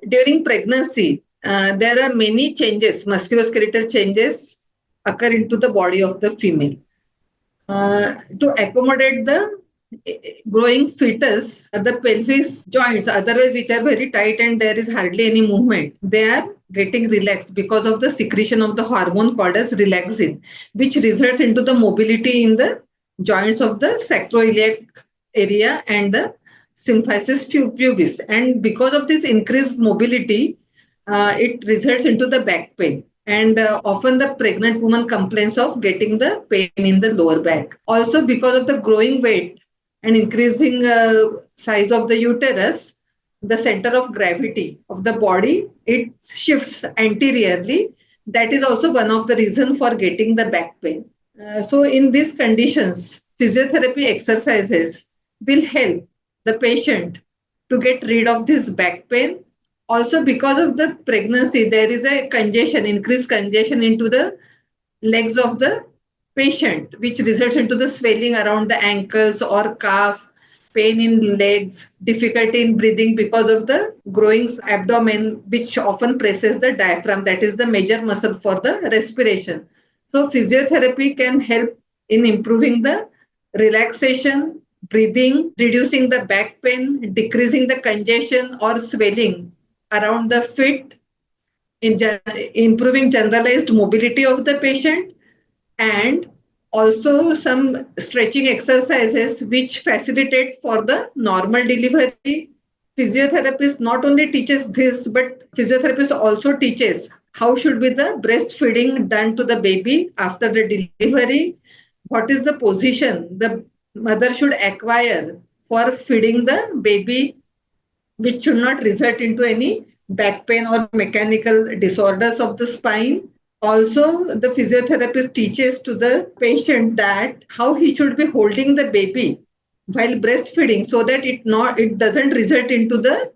During pregnancy, there are many changes, musculoskeletal changes occur into the body of the female. To accommodate the growing fetus, the pelvis joints, otherwise which are very tight and there is hardly any movement, they are getting relaxed because of the secretion of the hormone called as relaxin, which results into the mobility in the joints of the sacroiliac area and the symphysis pubis. And because of this increased mobility, it results into the back pain. And often the pregnant woman complains of getting the pain in the lower back. Also, because of the growing weight and increasing size of the uterus, the center of gravity of the body, it shifts anteriorly. That is also one of the reasons for getting the back pain. So in these conditions, physiotherapy exercises will help the patient to get rid of this back pain. Also, because of the pregnancy, there is a congestion, increased congestion into the legs of the patient, which results into the swelling around the ankles or calf, pain in legs, difficulty in breathing because of the growing abdomen, which often presses the diaphragm, that is the major muscle for the respiration. So physiotherapy can help in improving the relaxation, breathing, reducing the back pain, decreasing the congestion or swelling around the feet, improving generalized mobility of the patient, and also some stretching exercises which facilitate for the normal delivery. Physiotherapist not only teaches this, but physiotherapist also teaches how should be the breastfeeding done to the baby after the delivery, what is the position the mother should acquire for feeding the baby, which should not result into any back pain or mechanical disorders of the spine. Also, the physiotherapist teaches to the patient that how he should be holding the baby while breastfeeding so that it doesn't result into the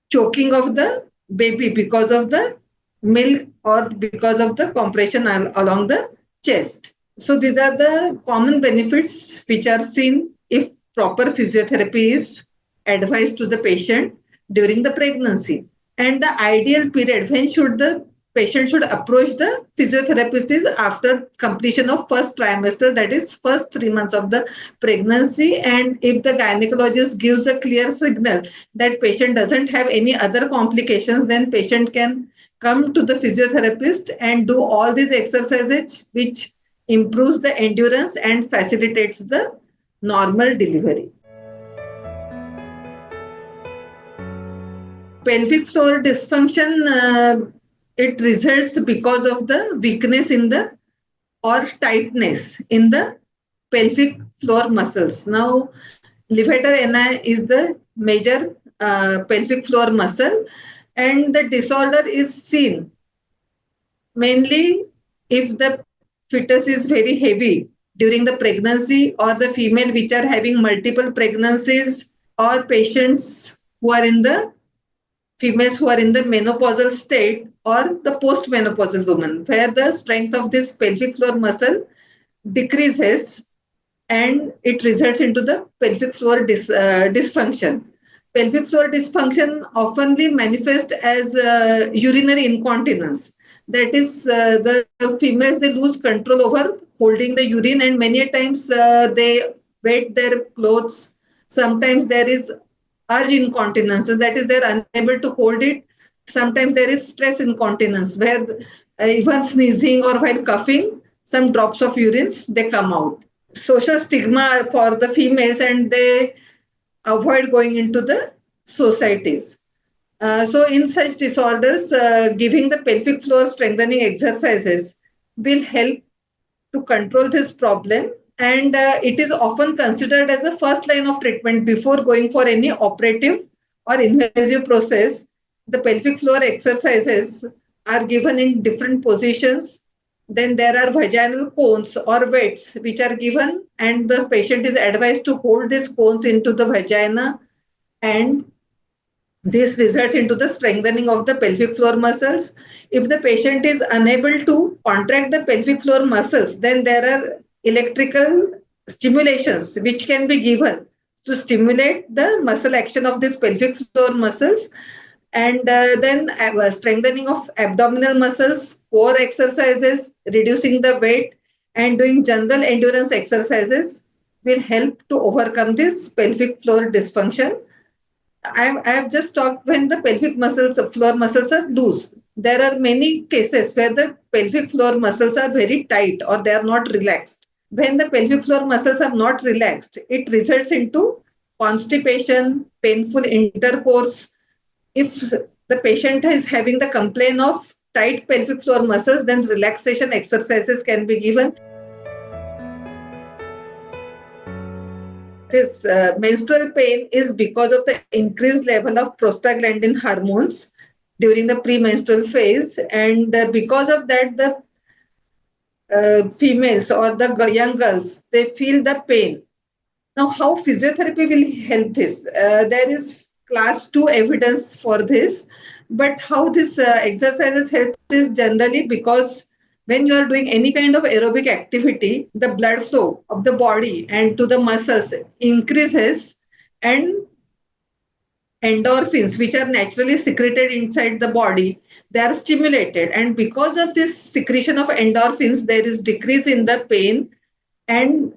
choking of the baby because of the milk or because of the compression along the chest. So these are the common benefits which are seen if proper physiotherapy is advised to the patient during the pregnancy. And the ideal period when should the patient should approach the physiotherapist is after completion of first trimester, that is first 3 months of the pregnancy. And if the gynecologist gives a clear signal that patient doesn't have any other complications, then patient can come to the physiotherapist and do all these exercises which improves the endurance and facilitates the normal delivery. Pelvic floor dysfunction, it results because of the weakness in the or tightness in the pelvic floor muscles. Now, levator ani is the major pelvic floor muscle, and the disorder is seen mainly if the fetus is very heavy during the pregnancy, or the female which are having multiple pregnancies, or patients who are in the females who are in the menopausal state, or the postmenopausal woman, where the strength of this pelvic floor muscle decreases and it results into the pelvic floor dysfunction. Pelvic floor dysfunction oftenly manifests as urinary incontinence. That is, the females, they lose control over holding the urine, and many times they wet their clothes. Sometimes there is urge incontinences, that is, they're unable to hold it. Sometimes there is stress incontinence, where even sneezing or while coughing, some drops of urines, they come out. Social stigma for the females, and they avoid going into the societies. So in such disorders, giving the pelvic floor strengthening exercises will help to control this problem, and it is often considered as a first line of treatment before going for any operative or invasive process. The pelvic floor exercises are given in different positions. Then there are vaginal cones or weights which are given, and the patient is advised to hold these cones into the vagina, and this results into the strengthening of the pelvic floor muscles. If the patient is unable to contract the pelvic floor muscles, then there are electrical stimulations which can be given to stimulate the muscle action of these pelvic floor muscles. And then strengthening of abdominal muscles, core exercises, reducing the weight, and doing general endurance exercises will help to overcome this pelvic floor dysfunction. I have just talked when the pelvic muscles, floor muscles are loose. There are many cases where the pelvic floor muscles are very tight or they are not relaxed. When the pelvic floor muscles are not relaxed, it results into constipation, painful intercourse. If the patient is having the complaint of tight pelvic floor muscles, then relaxation exercises can be given. This menstrual pain is because of the increased level of prostaglandin hormones during the premenstrual phase, and because of that, the females or the young girls, they feel the pain. Now, how physiotherapy will help this? There is class 2 evidence for this, but how this exercises help is generally because when you are doing any kind of aerobic activity, the blood flow of the body and to the muscles increases, and endorphins, which are naturally secreted inside the body, they are stimulated. And because of this secretion of endorphins, there is decrease in the pain, and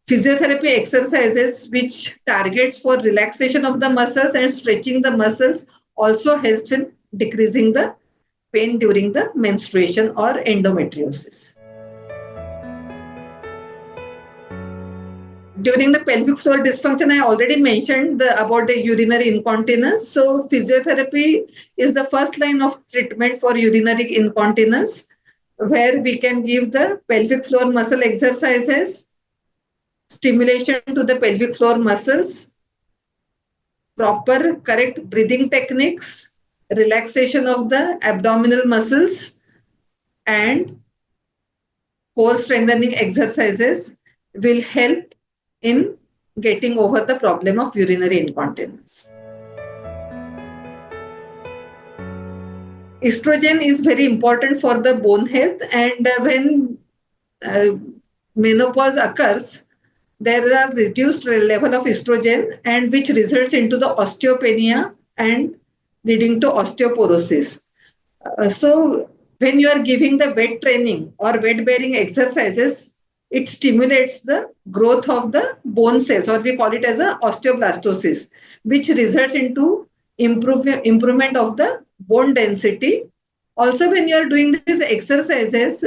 physiotherapy exercises which targets for relaxation of the muscles and stretching the muscles also helps in decreasing the pain during the menstruation or endometriosis. During the pelvic floor dysfunction, I already mentioned about the urinary incontinence. So physiotherapy is the first line of treatment for urinary incontinence, where we can give the pelvic floor muscle exercises, stimulation to the pelvic floor muscles, proper correct breathing techniques, relaxation of the abdominal muscles, and core strengthening exercises will help in getting over the problem of urinary incontinence. Estrogen is very important for the bone health, and when menopause occurs, there are reduced level of estrogen, and which results into the osteopenia and leading to osteoporosis. So when you are giving the weight training or weight bearing exercises, it stimulates the growth of the bone cells, or we call it as a osteoblastosis, which results into improvement of the bone density. Also, when you are doing these exercises,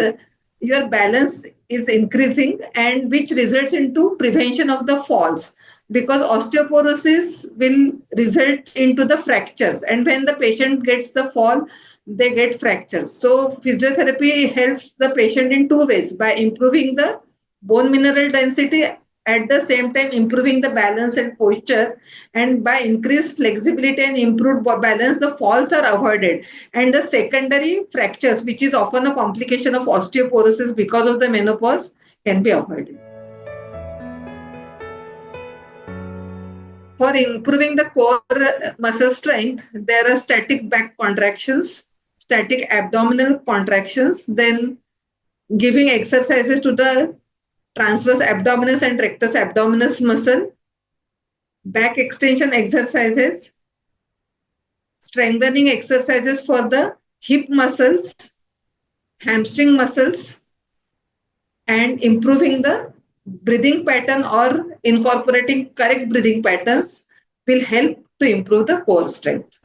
your balance is increasing, and which results into prevention of the falls, because osteoporosis will result into the fractures, and when the patient gets the fall, they get fractures. So physiotherapy helps the patient in two ways: by improving the bone mineral density, at the same time improving the balance and posture, and by increased flexibility and improved balance, the falls are avoided, and the secondary fractures, which is often a complication of osteoporosis because of the menopause, can be avoided. For improving the core muscle strength, there are static back contractions, static abdominal contractions, then giving exercises to the transverse abdominis and rectus abdominis muscle, back extension exercises, strengthening exercises for the hip muscles, hamstring muscles, and improving the breathing pattern or incorporating correct breathing patterns will help to improve the core strength.